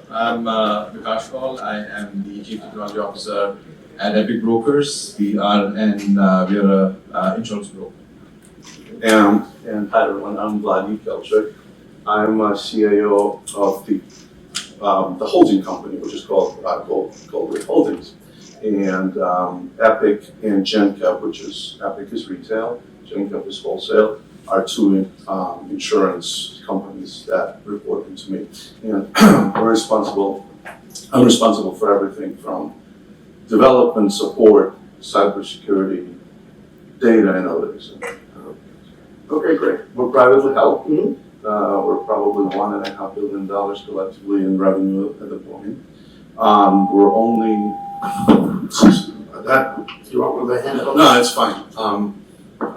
I'm Vikash Kaul. I am the Chief Technology Officer at Epic Brokers. We are a insurance broker. And hi everyone, I'm Vladimir Kelchik. I'm CIO of the holding company, which is called Goldberg Holdings. And Epic and GenCap, Epic is retail, GenCap is wholesale, are two insurance companies that report into me. And I'm responsible for everything from development support, cybersecurity, data analytics. Okay, great. We're privately held. Mm-hmm. We're probably $1.5 billion collectively in revenue at the moment. We're only that. Do you want me to hand it over? No, it's fine.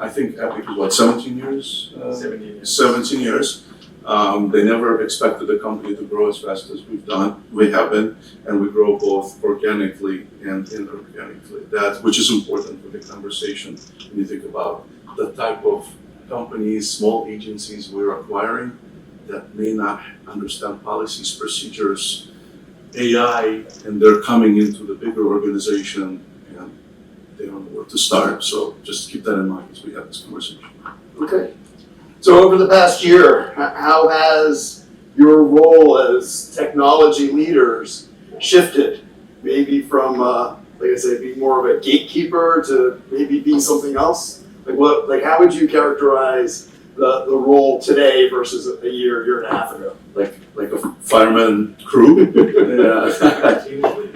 I think Epic is what, 17 years? 17 years. 17 years. They never expected the company to grow as fast as we've done. We have been, and we grow both organically and inorganically. Which is important for the conversation when you think about the type of companies, small agencies we're acquiring that may not understand policies, procedures, AI, and they're coming into the bigger organization and they don't know where to start. So just keep that in mind as we have this conversation. Okay. So over the past year, how has your role as technology leaders shifted? Maybe from, like I say, being more of a gatekeeper to maybe being something else? How would you characterize the role today versus a year and a half ago? Like a fireman crew.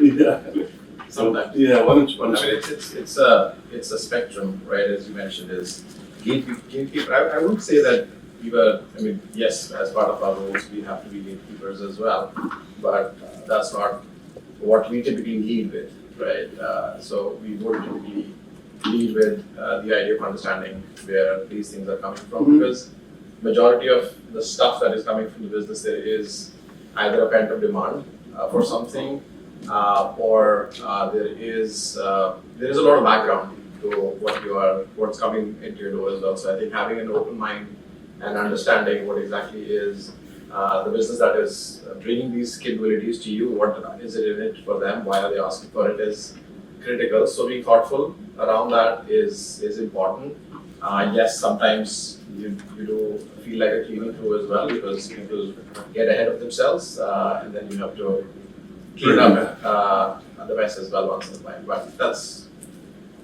Yeah. Sometimes. Yeah. Why don't you? It's a spectrum, right? As you mentioned, is gatekeeper. I would say that yes, as part of our roles, we have to be gatekeepers as well, but that's not what we typically lead with, right? So we would typically lead with the idea of understanding where these things are coming from, because majority of the stuff that is coming from the business, there is either a pent-up demand for something, or there is a lot of background to what's coming into your door as well. So I think having an open mind and understanding what exactly is the business that is bringing these capabilities to you, what is it in it for them, why are they asking for it, is critical. So being thoughtful around that is important. Yes, sometimes you do feel like a cleaning crew as well, because people get ahead of themselves, and then you have to clean up the mess as well once in a while. But that's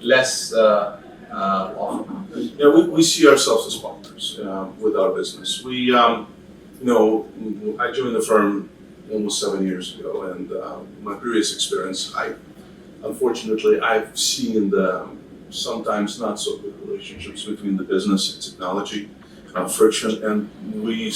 less often. Yeah, we see ourselves as partners with our business. I joined the firm almost 7 years ago, and my previous experience, unfortunately, I've seen the sometimes not so good relationships between the business and technology, friction, and we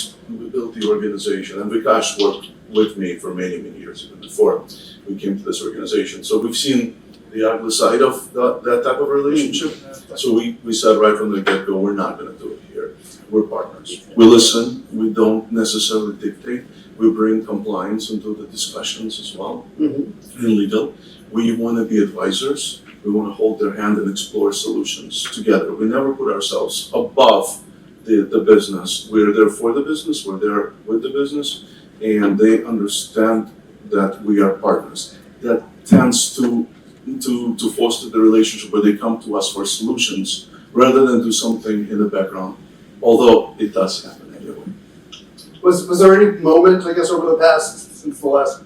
built the organization. And Vikash worked with me for many years even before we came to this organization. So we've seen the ugly side of that type of relationship. So we said right from the get-go, we're not going to do it here. We're partners. We listen. We don't necessarily dictate. We bring compliance into the discussions as well, in legal. We want to be advisors. We want to hold their hand and explore solutions together. We never put ourselves above the business. We're there for the business. We're there with the business, and they understand that we are partners. That tends to foster the relationship where they come to us for solutions rather than do something in the background, although it does happen anyway. Was there any moment, I guess, since the last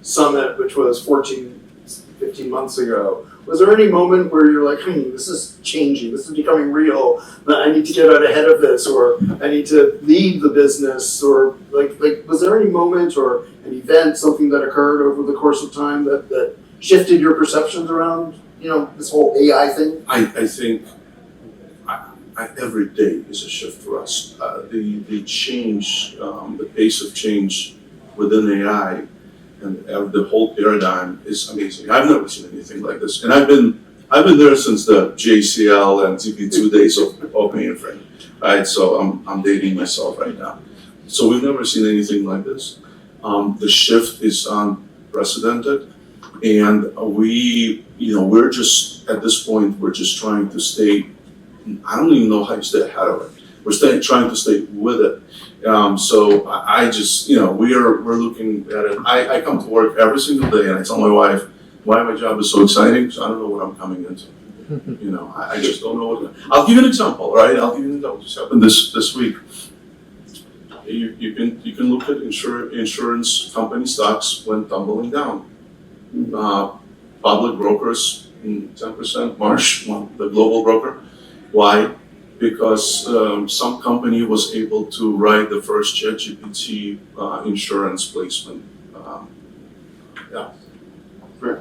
summit, which was 15 months ago, was there any moment where you're like, this is changing, this is becoming real, that I need to get out ahead of this, or I need to lead the business, or was there any moment or an event, something that occurred over the course of time that shifted your perceptions around, this whole AI thing? I think every day is a shift for us. The change, the pace of change within AI and the whole paradigm is amazing. I've never seen anything like this, and I've been there since the JCL and TP2 days of mainframe, right? So I'm dating myself right now. So we've never seen anything like this. The shift is unprecedented, and we're just at this point we're just trying to stay. I don't even know how you stay ahead of it. We're trying to stay with it, So I just, we're looking at it. I come to work every single day and I tell my wife why my job is so exciting, so I don't know what I'm coming into. I just don't know what. I'll give you an example, right? I'll give you an example. Just happened this week. You can look at insurance company stocks went tumbling down. Public brokers 10%. Marsh, the global broker. Why? Because some company was able to write the first ChatGPT insurance placement. Yeah. Right.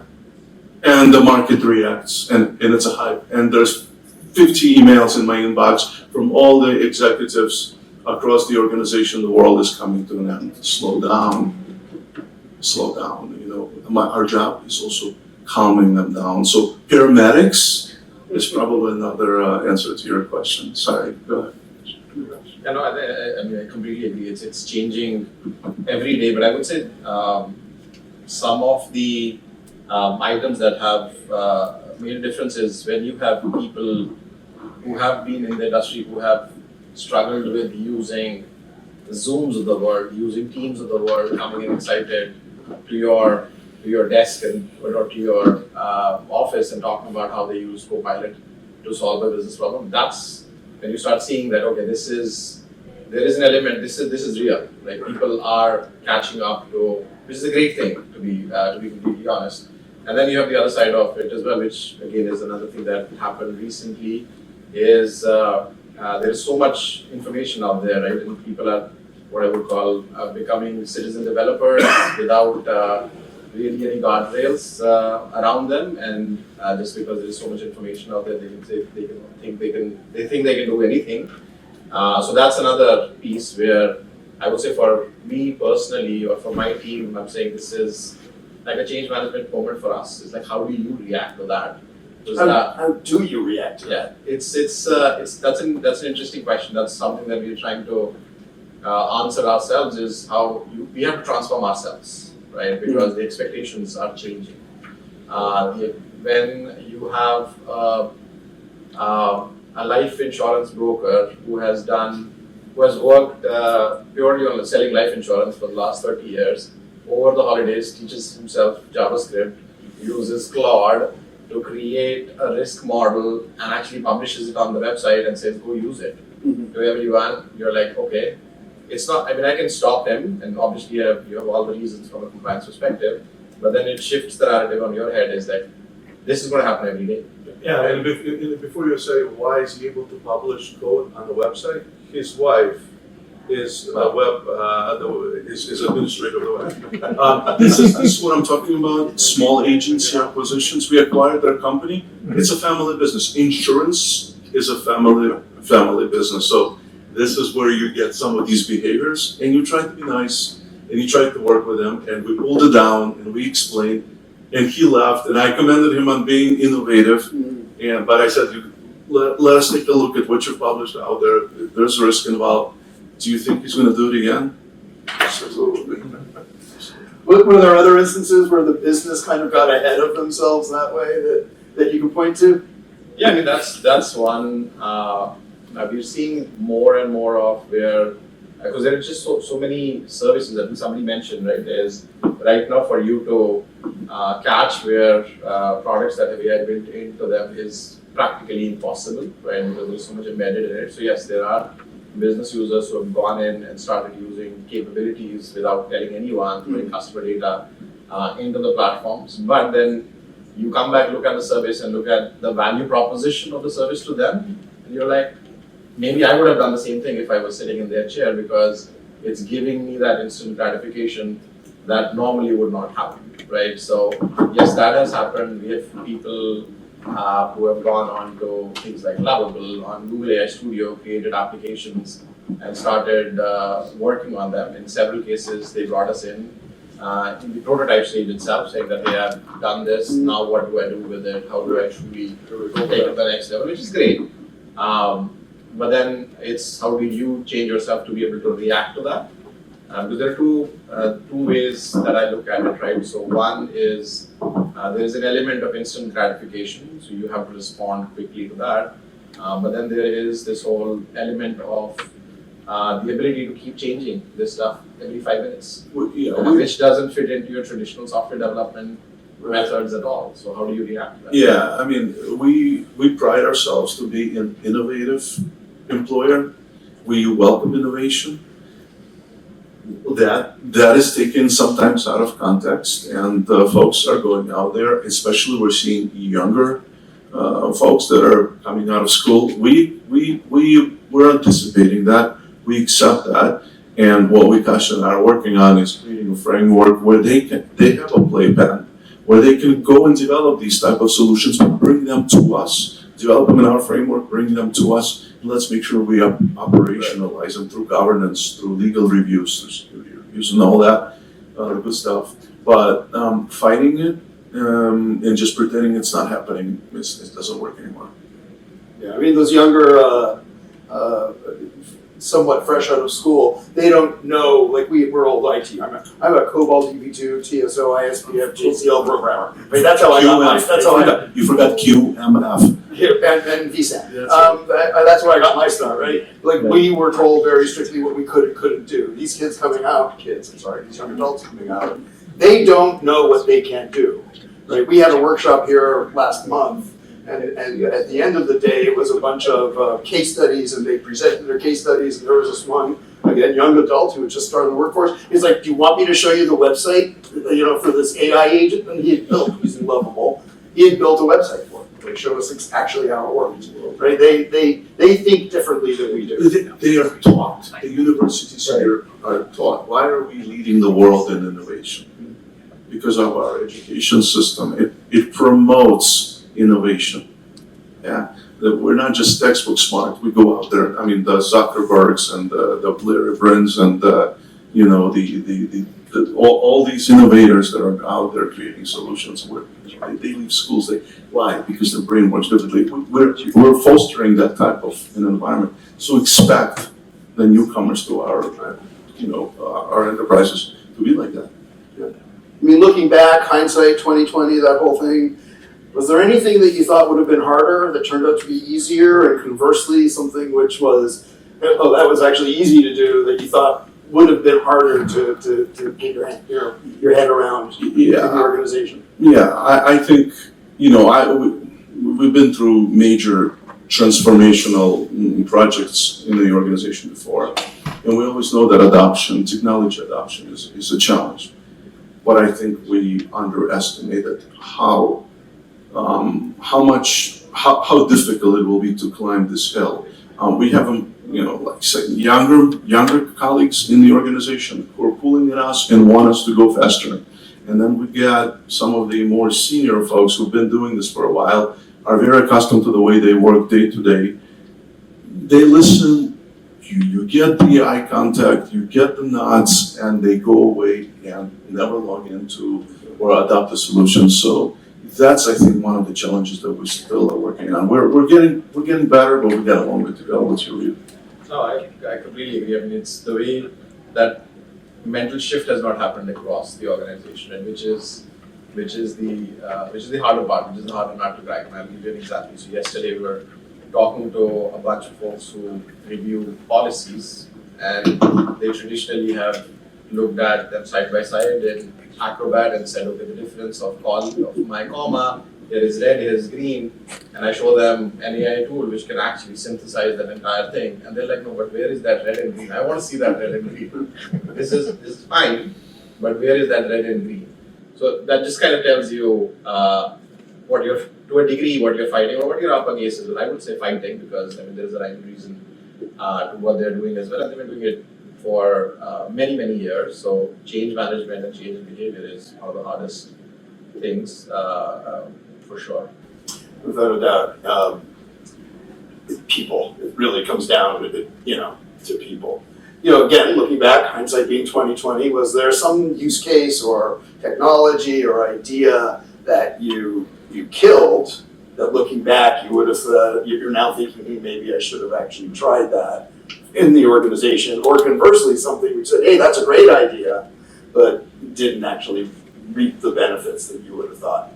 And the market reacts, and it's a hype. And there's 50 emails in my inbox from all the executives across the organization. The world is coming to an end. Slow down. Our job is also calming them down. So paramedics is probably another answer to your question. Sorry, go ahead. Yeah, no, I completely agree. It's changing every day, but I would say some of the items that have made a difference is when you have people who have been in the industry who have struggled with using Zooms of the world, using Teams of the world, coming in excited to your desk or to your office and talking about how they use Copilot to solve a business problem. That's when you start seeing that there is an element. This is real. Like people are catching up to, which is a great thing to be completely honest. And then you have the other side of it as well, which again is another thing that happened recently. Is there is so much information out there, right? And people are what I would call becoming citizen developers without really any guardrails around them, and just because there is so much information out there, they think they can do anything. So that's another piece where I would say for me personally or for my team, I'm saying this is like a change management moment for us. It's like how do you react to that? How do you react to that? Yeah, that's an interesting question. That's something that we're trying to answer ourselves. Is how we have to transform ourselves, right? Because the expectations are changing. When you have a life insurance broker who has worked purely on selling life insurance for the last 30 years, over the holidays teaches himself JavaScript, uses Claude to create a risk model and actually publishes it on the website and says, go use it to everyone. You're like, okay, it's not, I can stop him, and obviously you have all the reasons from a compliance perspective, but then it shifts the narrative on your head is that this is going to happen every day. Yeah, and before you say why is he able to publish code on the website, his wife is is administrator of the web. This is what I'm talking about. Small agency acquisitions. We acquired their company. It's a family business. Insurance is a family business. So this is where you get some of these behaviors, and you try to be nice, and you try to work with them, and we pulled it down, and we explained, and he laughed, and I commended him on being innovative. But I said, let us take a look at what you've published out there. There's risk involved. Do you think he's going to do it again? Absolutely. Were there other instances where the business kind of got ahead of themselves that way that you can point to? Yeah, that's one. We're seeing more and more of where, because there are just so many services that somebody mentioned, right? There's right now for you to catch where products that have AI built into them is practically impossible, right? Because there's so much embedded in it. So yes, there are business users who have gone in and started using capabilities without telling anyone to bring customer data into the platforms. But then you come back, look at the service and look at the value proposition of the service to them, and you're like, maybe I would have done the same thing if I was sitting in their chair, because it's giving me that instant gratification that normally would not happen, right? So yes, that has happened. We have people who have gone on to things like Lovable on Google AI Studio, created applications and started working on them. In several cases, they brought us in the prototype stage itself, saying that they have done this, now what do I do with it? How do I truly take it to the next level, which is great. But then it's how do you change yourself to be able to react to that? Because there are two ways that I look at it, right? So one is there is an element of instant gratification, so you have to respond quickly to that. But then there is this whole element of the ability to keep changing this stuff every 5 minutes, We, which doesn't fit into your traditional software development methods at all. So how do you react to that? yeah, I mean, we pride ourselves to be an innovative employer. We welcome innovation. That is taken sometimes out of context, and folks are going out there, especially we're seeing younger folks that are coming out of school. We're anticipating that, we accept that, and what we and are working on is creating a framework where they have a playpen, where they can go and develop these type of solutions, but bring them to us, develop them in our framework, bring them to us. Let's make sure we operationalize them through governance, through legal reviews, through security reviews, and all that good stuff. But fighting it and just pretending it's not happening, it doesn't work anymore. Yeah, I mean, those younger, somewhat fresh out of school, they don't know, like we're old IT. I'm a COBOL DB2, TSO, ISPF, JCL programmer. I mean, that's how I got mine. That's how I got. You forgot QMF. And VSAT. That's where I got my start, right? Like we were told very strictly what we could and couldn't do. These kids coming out, these young adults coming out, they don't know what they can't do. Right? We had a workshop here last month, and at the end of the day, it was a bunch of case studies, and they presented their case studies, and there was this one, again, young adult who had just started the workforce. He's like, do you want me to show you the website, for this AI agent? And he had built, he's lovable, he had built a website for it. Like, show us actually how it works, right? They think differently than we do. They are taught, the universities here are taught. Why are we leading the world in innovation? Because of our education system. It promotes innovation. Yeah, that we're not just textbook smart. We go out there. I mean, the Zuckerbergs and the Blair Brins and all these innovators that are out there creating solutions. They leave schools. Why? Because their brain works differently. We're fostering that type of an environment. So expect the newcomers to our enterprises to be like that. I mean, looking back, hindsight 2020, that whole thing, was there anything that you thought would have been harder that turned out to be easier, and conversely, something which was, that was actually easy to do that you thought would have been harder to get your head around in the organization? Yeah, I think, we've been through major transformational projects in the organization before, and we always know that technology adoption is a challenge. But I think we underestimated how difficult it will be to climb this hill. We have, like I said, younger colleagues in the organization who are pulling at us and want us to go faster. And then we got some of the more senior folks who've been doing this for a while, are very accustomed to the way they work day to day. They listen. You get the eye contact, you get the nods, and they go away and never log into or adopt a solution. So that's, I think, one of the challenges that we still are working on. We're getting better, but we got a long way to go. What's your view? No, I completely agree. I mean, it's the way that mental shift has not happened across the organization, and which is the harder part, which is the harder nut to crack. And I'll give you an example. So yesterday we were talking to a bunch of folks who review policies, and they traditionally have looked at them side by side in Acrobat and said, okay, the difference of my comma, here is red, here is green, and I show them an AI tool which can actually synthesize that entire thing, and they're like, no, but where is that red and green? I want to see that red and green. This is fine, but where is that red and green? So that just kind of tells you to a degree, what you're fighting or what you're up against as well. I would say fighting, because there is a rhyme and reason to what they're doing as well, and they've been doing it for many years. So change management and change in behavior is one of the hardest things for sure. Without a doubt, people. It really comes down to people. Again, looking back, hindsight being 2020, was there some use case or technology or idea that you killed, that looking back you would have you're now thinking, hey, maybe I should have actually tried that in the organization, or conversely something which said, hey, that's a great idea, but didn't actually reap the benefits that you would have thought?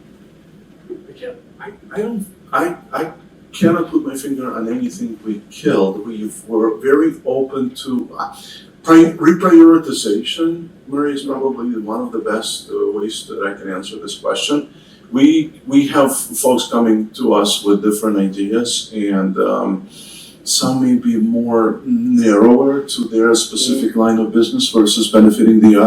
cannot put my finger on anything we killed. We were very open to reprioritization. Murray is probably one of the best ways that I can answer this question. We have folks coming to us with different ideas, and some may be more narrower to their specific line of business versus benefiting the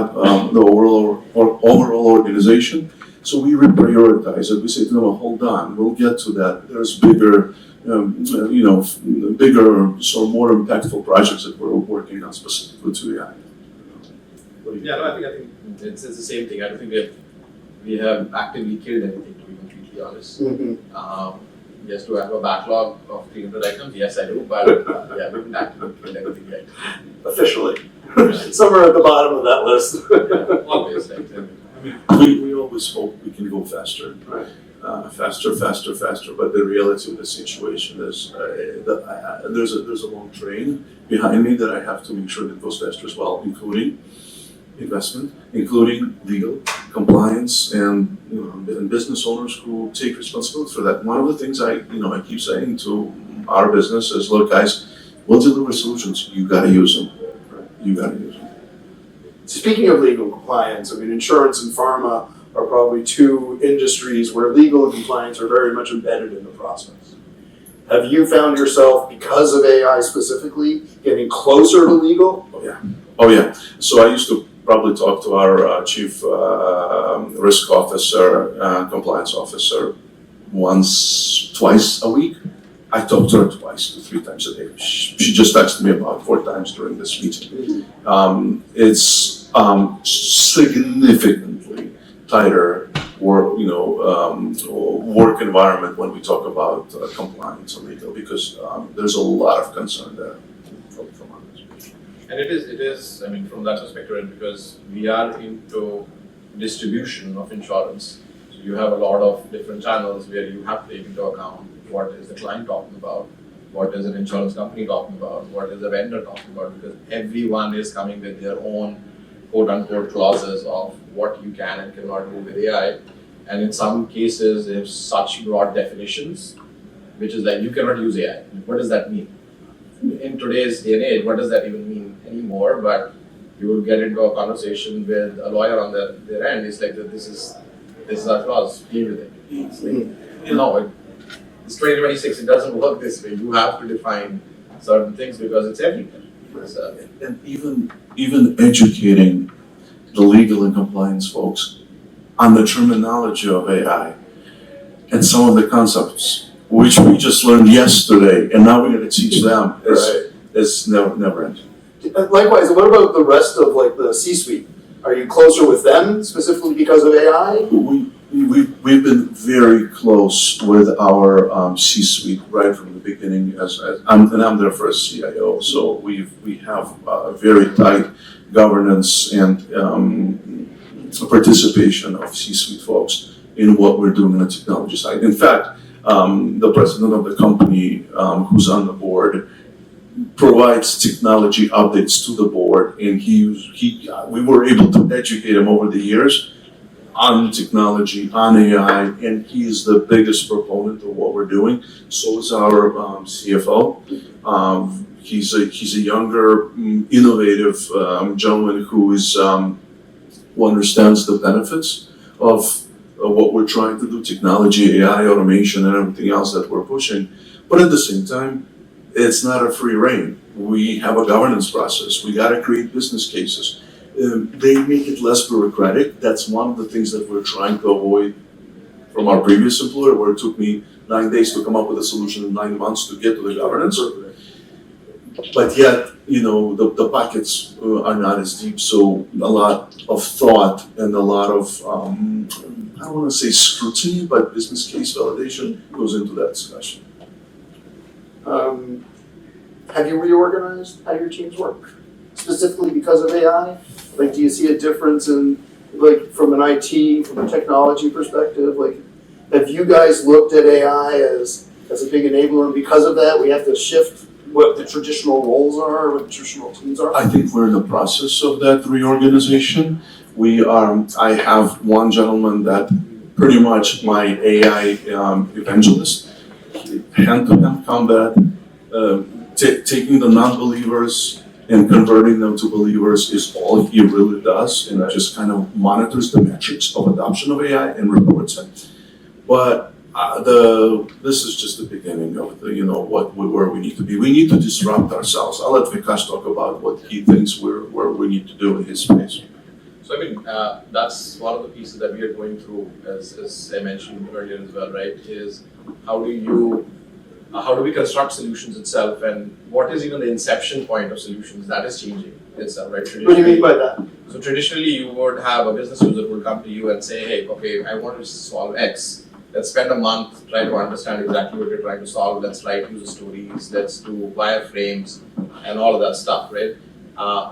overall organization. So we reprioritize it. We say, no, hold on, we'll get to that. There's bigger, bigger, so more impactful projects that we're working on specifically to AI. Yeah, no, I think it's the same thing. I don't think we have actively killed anything, to be completely honest. Yes, do I have a backlog of 300 items? Yes, I do, but yeah, we haven't actively killed anything yet. Officially. Somewhere at the bottom of that list. Yeah, always. We always hope we can go faster. Right. Faster. But the reality of the situation is there's a long train behind me that I have to make sure that goes faster as well, including investment, including legal, compliance, and and business owners who take responsibility for that. One of the things I keep saying to our business is, look, guys, we'll deliver solutions. You got to use them. You got to use them. Speaking of legal compliance, I mean, insurance and pharma are probably two industries where legal and compliance are very much embedded in the process. Have you found yourself, because of AI specifically, getting closer to legal? Oh yeah. So I used to probably talk to our chief risk officer, compliance officer, twice a week. I talked to her 2 to 3 times a day. She just texted me about 4 times during this meeting. It's significantly tighter work environment when we talk about compliance and legal, because there's a lot of concern there from others. And it is, I mean, from that perspective, because we are into distribution of insurance, so you have a lot of different channels where you have to take into account what is the client talking about, what is an insurance company talking about, what is a vendor talking about, because everyone is coming with their own quote-unquote clauses of what you can and cannot do with AI. And in some cases, they have such broad definitions, which is like, you cannot use AI. What does that mean? In today's day and age, what does that even mean anymore? But you will get into a conversation with a lawyer on their end. It's like, this is our clause, deal with it. It's like, no, it's 2026, it doesn't work this way. You have to define certain things because it's everywhere. And even educating the legal and compliance folks on the terminology of AI and some of the concepts, which we just learned yesterday, and now we're going to teach them, is never ending. Likewise, what about the rest of the C-suite? Are you closer with them specifically because of AI? We've been very close with our C-suite right from the beginning. I'm their first CIO, so we have a very tight governance and participation of C-suite folks in what we're doing on the technology side. In fact, the president of the company, who's on the board, provides technology updates to the board, and we were able to educate him over the years on technology, on AI, and he is the biggest proponent of what we're doing. So is our CFO. He's a younger, innovative gentleman who understands the benefits of what we're trying to do, technology, AI, automation, and everything else that we're pushing. But at the same time, it's not a free rein. We have a governance process. We got to create business cases. They make it less bureaucratic. That's one of the things that we're trying to avoid from our previous employer, where it took me 9 days to come up with a solution in 9 months to get to the governance. But yet, the pockets are not as deep, so a lot of thought and a lot of, I don't want to say scrutiny, but business case validation goes into that discussion. Have you reorganized how your teams work, specifically because of AI? Do you see a difference in, from an IT, from a technology perspective? Have you guys looked at AI as a big enabler, and because of that, we have to shift what the traditional roles are, what the traditional teams are? I think we're in the process of that reorganization. I have one gentleman that pretty much my AI evangelist. hand-to-hand combat, taking the non-believers and converting them to believers is all he really does, and just kind of monitors the metrics of adoption of AI and reports it. But this is just the beginning of where we need to be. We need to disrupt ourselves. I'll let Vikash talk about what he thinks where we need to do in his space. So I mean, that's one of the pieces that we are going through, as I mentioned earlier as well, right? Is how do we construct solutions itself, and what is even the inception point of solutions that is changing itself, right? What do you mean by that? So traditionally, you would have a business user who would come to you and say, "Hey, okay, I want to solve X. Let's spend a month trying to understand exactly what you're trying to solve. Let's write user stories. Let's do wireframes and all of that stuff, right?"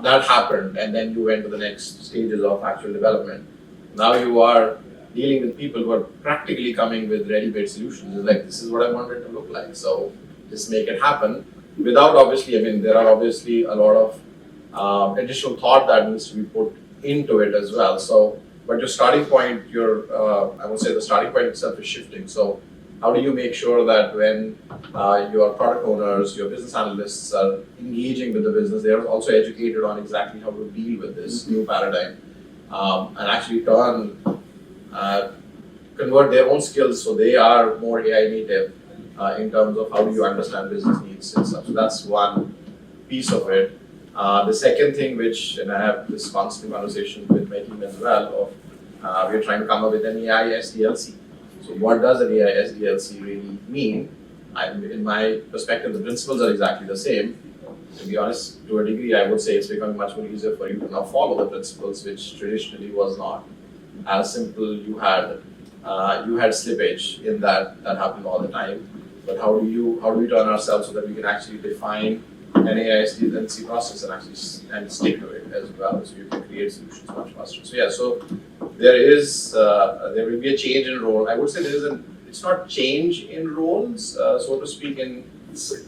That happened, and then you went to the next stages of actual development. Now you are dealing with people who are practically coming with ready-made solutions. It's like, this is what I want it to look like, so just make it happen. Without obviously, I mean, there are obviously a lot of additional thought that needs to be put into it as well. So, but your starting point, I would say the starting point itself is shifting. So how do you make sure that when your product owners, your business analysts are engaging with the business, they are also educated on exactly how to deal with this new paradigm, and actually convert their own skills so they are more AI native in terms of how do you understand business needs and stuff. So that's one piece of it. The second thing, and I have this constant conversation with my team as well, we're trying to come up with an AI SDLC. So what does an AI SDLC really mean? In my perspective, the principles are exactly the same. To be honest, to a degree, I would say it's becoming much more easier for you to now follow the principles, which traditionally was not as simple. You had slippage in that happened all the time. But how do we turn ourselves so that we can actually define an AI SDLC process and stick to it as well, so you can create solutions much faster. So yeah, so there will be a change in role. I would say it's not change in roles, so to speak, in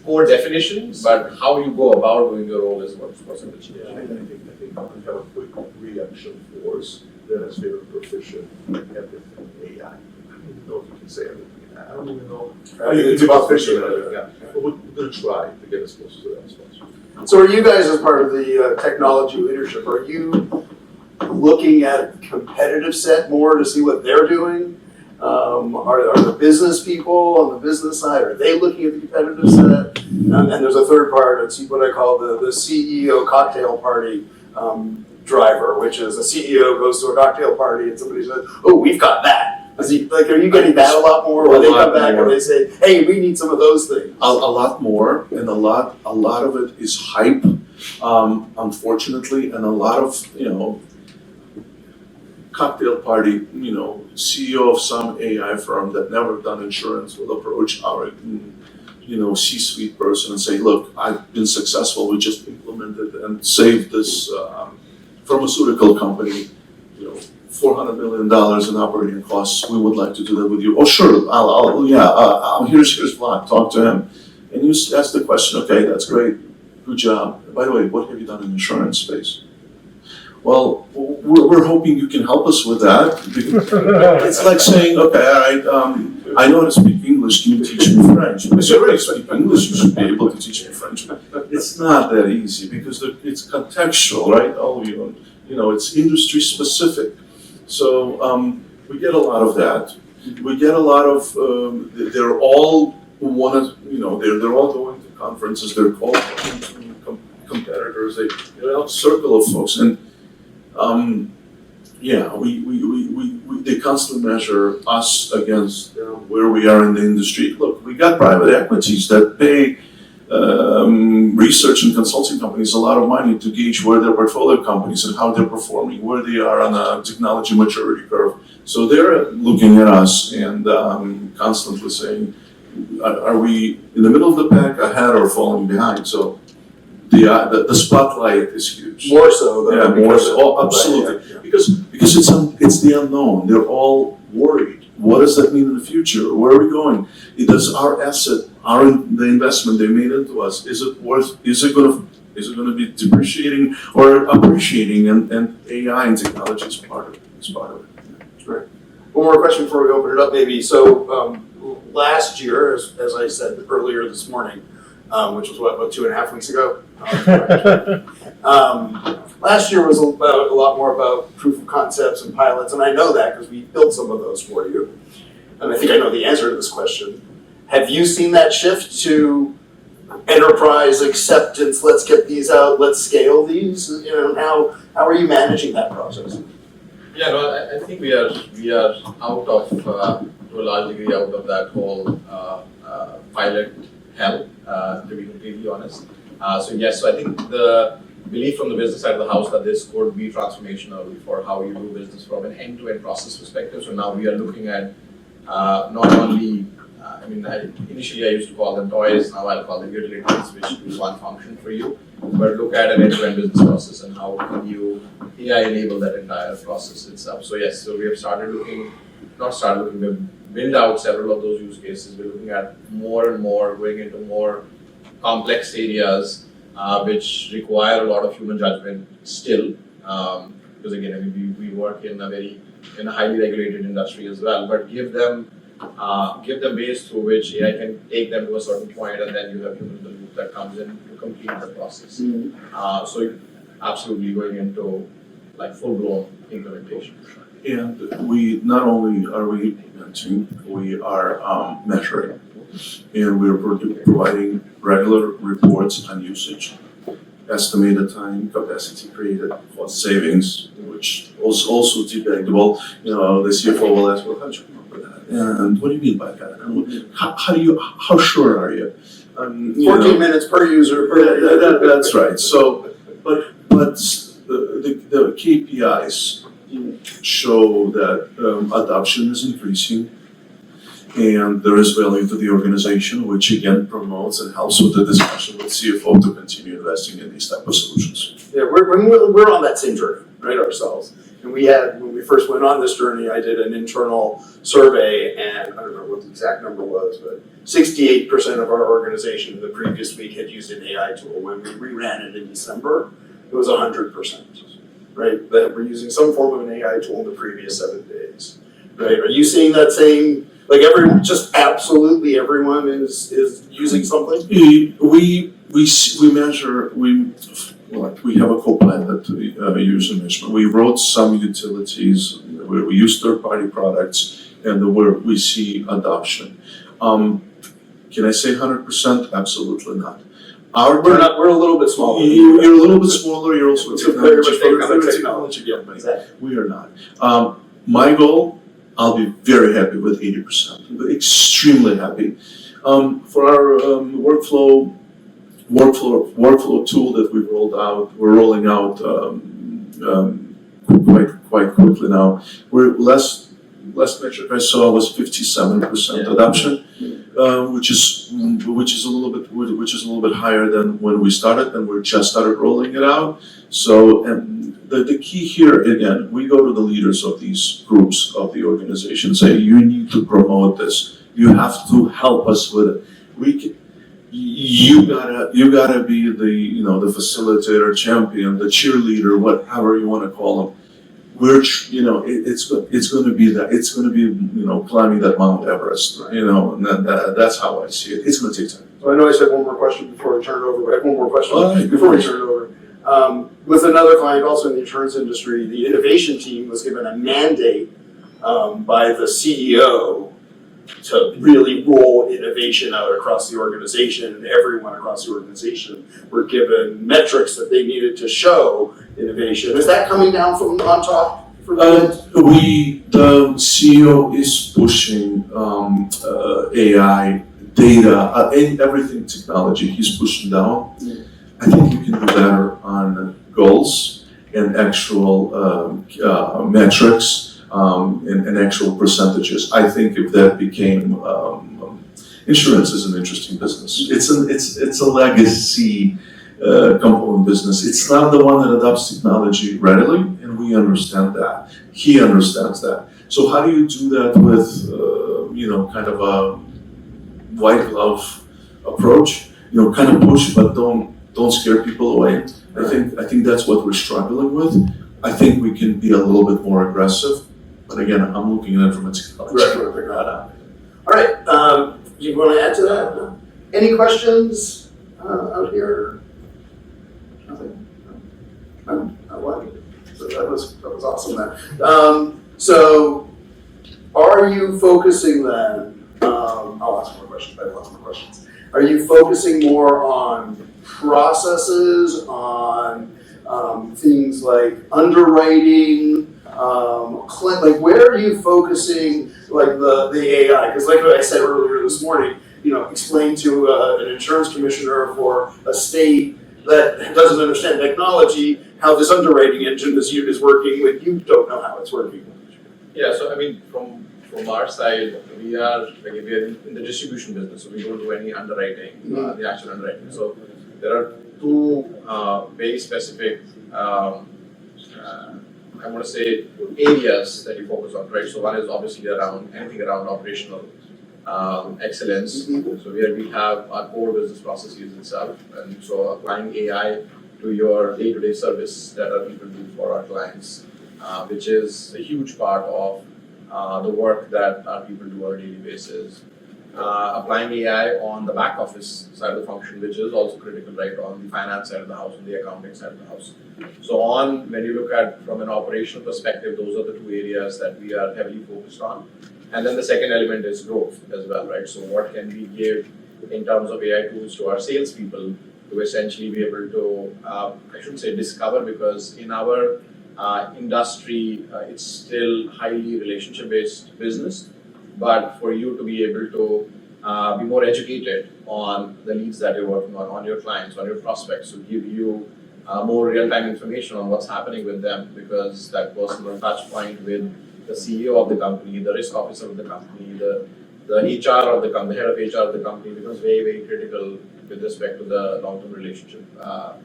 core definitions, but how you go about doing your role is what's going to change. I think we have a quick reaction force that is very proficient in everything AI. I don't even know if you can say everything. I don't even know. It's about fishing. Yeah, but we're going to try to get as close to that as possible. So are you guys, as part of the technology leadership, are you looking at competitive set more to see what they're doing? Are the business people on the business side, are they looking at the competitive set? And there's a third part, it's what I call the CEO cocktail party driver, which is a CEO goes to a cocktail party and somebody says, "Oh, we've got that." Are you getting that a lot more? Or they come back and they say, "Hey, we need some of those things." A lot more, and a lot of it is hype, unfortunately, and a lot of cocktail party, CEO of some AI firm that never done insurance will approach our C-suite person and say, "Look, I've been successful. We just implemented and saved this pharmaceutical company, $400 million in operating costs. We would like to do that with you." "Oh, sure. Here's Vlad. Talk to him." And you ask the question, "Okay, that's great. Good job. By the way, what have you done in the insurance space?" "Well, we're hoping you can help us with that." It's like saying, "Okay, all right, I know how to speak English. Can you teach me French?" Because you already speak English, you should be able to teach me French. It's not that easy because it's contextual, right? It's industry specific. So we get a lot of that. We get a lot of. They're all they're all going to conferences. They're all competitors. They're a circle of folks, and they constantly measure us against where we are in the industry. Look, we got private equities that pay research and consulting companies a lot of money to gauge where their portfolio companies and how they're performing, where they are on a technology maturity curve. So they're looking at us and constantly saying, are we in the middle of the pack, ahead, or falling behind? So the spotlight is huge. More so than more so. Oh, absolutely. Yeah. Because it's the unknown. They're all worried. What does that mean in the future? Where are we going? Does our asset, the investment they made into us, is it going to be depreciating or appreciating? And AI and technology is part of it. Right. One more question before we open it up, maybe. So last year, as I said earlier this morning, which was about 2.5 weeks ago. Last year was a lot more about proof of concepts and pilots, and I know that because we built some of those for you. And I think I know the answer to this question. Have you seen that shift to enterprise acceptance? Let's get these out. Let's scale these. How are you managing that process? Yeah, no, I think we are out of to a large degree out of that whole pilot hell, to be completely honest. So I think the belief from the business side of the house that this could be transformational for how you do business from an end-to-end process perspective. So now we are looking at not only, initially I used to call them toys, now I'll call them utilities, which do one function for you, but look at an end-to-end business process and how can you AI enable that entire process itself. So yes, so we have we've built out several of those use cases. We're looking at more and more, going into more complex areas which require a lot of human judgment still, because again, we work in a highly regulated industry as well, but give them ways through which AI can take them to a certain point, and then you have human in the loop that comes in to complete the process. So absolutely going into like full-blown implementation. And we not only are we implementing, we are measuring, and we're providing regular reports on usage, estimated time, capacity created, cost savings, which also debatable. The CFO will ask, well, how do you remember that? And what do you mean by that? And how sure are you? 14 minutes per user. That's right. So, but the KPIs show that adoption is increasing, and there is value to the organization, which again promotes and helps with the discussion with CFO to continue investing in these type of solutions. Yeah, we're on that same journey, right, ourselves. And when we first went on this journey, I did an internal survey, and I don't remember what the exact number was, but 68% of our organization the previous week had used an AI tool. When we reran it in December, it was 100%, right? That we're using some form of an AI tool in the previous 7 days, right? Are you seeing that same, like absolutely everyone is using something? We measure, we have a co-pilot user measurement. We wrote some utilities where we use third-party products and where we see adoption. Can I say 100%? Absolutely not. We're a little bit smaller. You're a little bit smaller. You're also a technology company. Exactly. We are not. My goal, I'll be very happy with 80%. Extremely happy. For our workflow tool that we've rolled out, we're rolling out quite quickly now. We're last metric I saw was 57% adoption, which is a little bit higher than when we started, and we just started rolling it out. So, and the key here again, we go to the leaders of these groups of the organization, say you need to promote this. You have to help us with it. You gotta be the facilitator, champion, the cheerleader, whatever you want to call them. It's going to be that. It's going to be climbing that Mount Everest. And that's how I see it. It's going to take time. So I know I said one more question before I turn it over. I have one more question before we turn it over. With another client also in the insurance industry, the innovation team was given a mandate by the CEO to really roll innovation out across the organization, and everyone across the organization were given metrics that they needed to show innovation. Is that coming down from on top for the CEO is pushing AI, data, everything technology. He's pushing down. I think you can do better on goals and actual metrics. And actual percentages. I think if that became insurance is an interesting business. It's a legacy component business. It's not the one that adopts technology readily, and we understand that. He understands that. So how do you do that with kind of a white glove approach? Kind of push, but don't scare people away. I think that's what we're struggling with. I think we can be a little bit more aggressive. But again, I'm looking at it from a technology. All right, do you want to add to that? No? Any questions out here? Nothing? No? Oh, wow. So that was awesome then. So are you focusing then, I'll ask more questions, I have lots more questions. Are you focusing more on processes, on things like underwriting, like where are you focusing like the AI? Because like I said earlier this morning, explain to an insurance commissioner for a state that doesn't understand technology how this underwriting engine is working when you don't know how it's working. Yeah, so I mean, from our side, we are in the distribution business, so we don't do any underwriting, the actual underwriting. So there are two very specific, I want to say, areas that you focus on, right? So one is obviously around anything around operational excellence. So where we have our core business processes itself, and so applying AI to your day-to-day service that our people do for our clients, which is a huge part of the work that our people do on a daily basis. Applying AI on the back office side of the function, which is also critical, right, on the finance side of the house and the accounting side of the house. So when you look at from an operational perspective, those are the two areas that we are heavily focused on. And then the second element is growth as well, right? So what can we give in terms of AI tools to our salespeople to essentially be able to, I shouldn't say discover, because in our industry, it's still highly relationship-based business. But for you to be able to be more educated on the leads that you're working on your clients, on your prospects, to give you more real-time information on what's happening with them, because that personal touch point with the CEO of the company, the risk officer of the company, the HR of the company, the head of HR of the company becomes very, very critical with respect to the long-term relationship that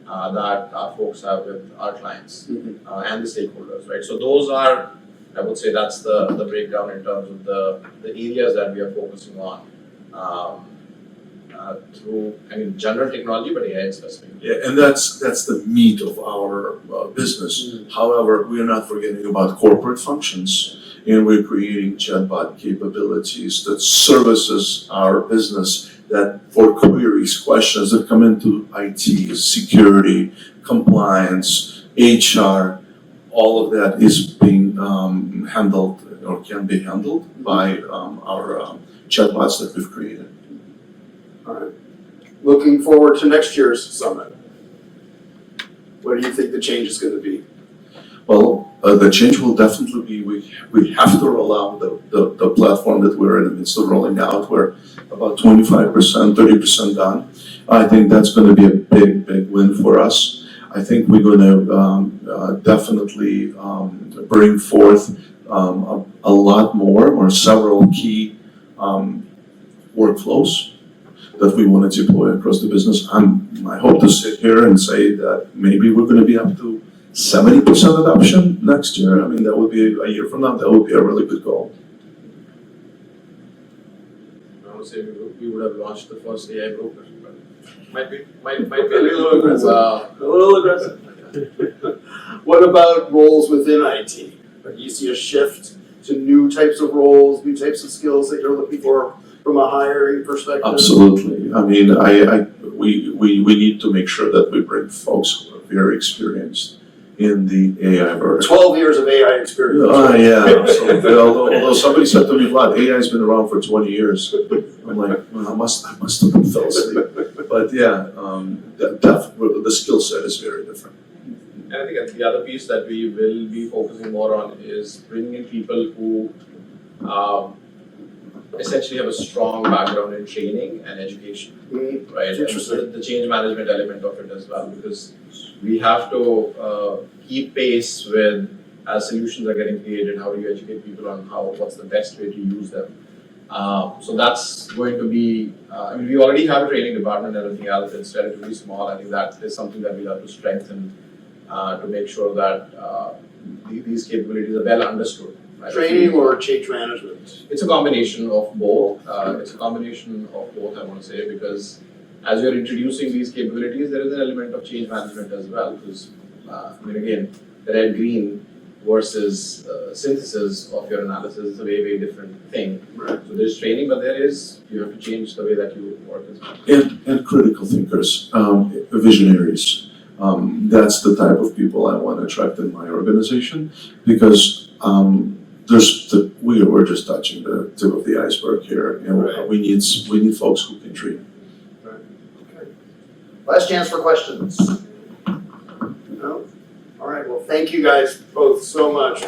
our folks have with our clients and the stakeholders, right? So those are, I would say, that's the breakdown in terms of the areas that we are focusing on through, general technology, but AI specifically. Yeah, and that's the meat of our business. However, we are not forgetting about corporate functions, and we're creating chatbot capabilities that services our business, that for queries, questions that come into IT, security, compliance, HR, all of that is being handled or can be handled by our chatbots that we've created. All right. Looking forward to next year's summit. What do you think the change is going to be? Well, the change will definitely be we have to roll out the platform that we're in the midst of rolling out. We're about 25%, 30% done. I think that's going to be a big win for us. I think we're going to definitely bring forth a lot more or several key workflows that we want to deploy across the business. I hope to sit here and say that maybe we're going to be up to 70% adoption next year. I mean, that would be a year from now. That would be a really good goal. I would say we would have launched the first AI broker, but might be a little aggressive. A little aggressive. What about roles within IT? Do you see a shift to new types of roles, new types of skills that you're looking for from a hiring perspective? Absolutely. I mean, we need to make sure that we bring folks who are very experienced in the AI vertical. 12 years of AI experience. Yeah, absolutely. Although somebody said to me, Vlad, AI's been around for 20 years. I'm like, well, I must have been fell asleep. But yeah, the skill set is very different. And I think the other piece that we will be focusing more on is bringing in people who essentially have a strong background in training and education, right? And so the change management element of it as well, because we have to keep pace with as solutions are getting created. How do you educate people on what's the best way to use them? So that's going to be, we already have a training department and everything else. It's relatively small. I think that is something that we'll have to strengthen to make sure that these capabilities are well understood. Right? Training or change management? It's a combination of both. I want to say, because as you're introducing these capabilities, there is an element of change management as well. Because, again, the red-green versus synthesis of your analysis is a very, very different thing. Right. So there's training, but you have to change the way that you work as well. And critical thinkers, visionaries. That's the type of people I want to attract in my organization because we're just touching the tip of the iceberg here, and Right. we need folks who can dream. Okay. Last chance for questions. No? All right, well, thank you guys both so much.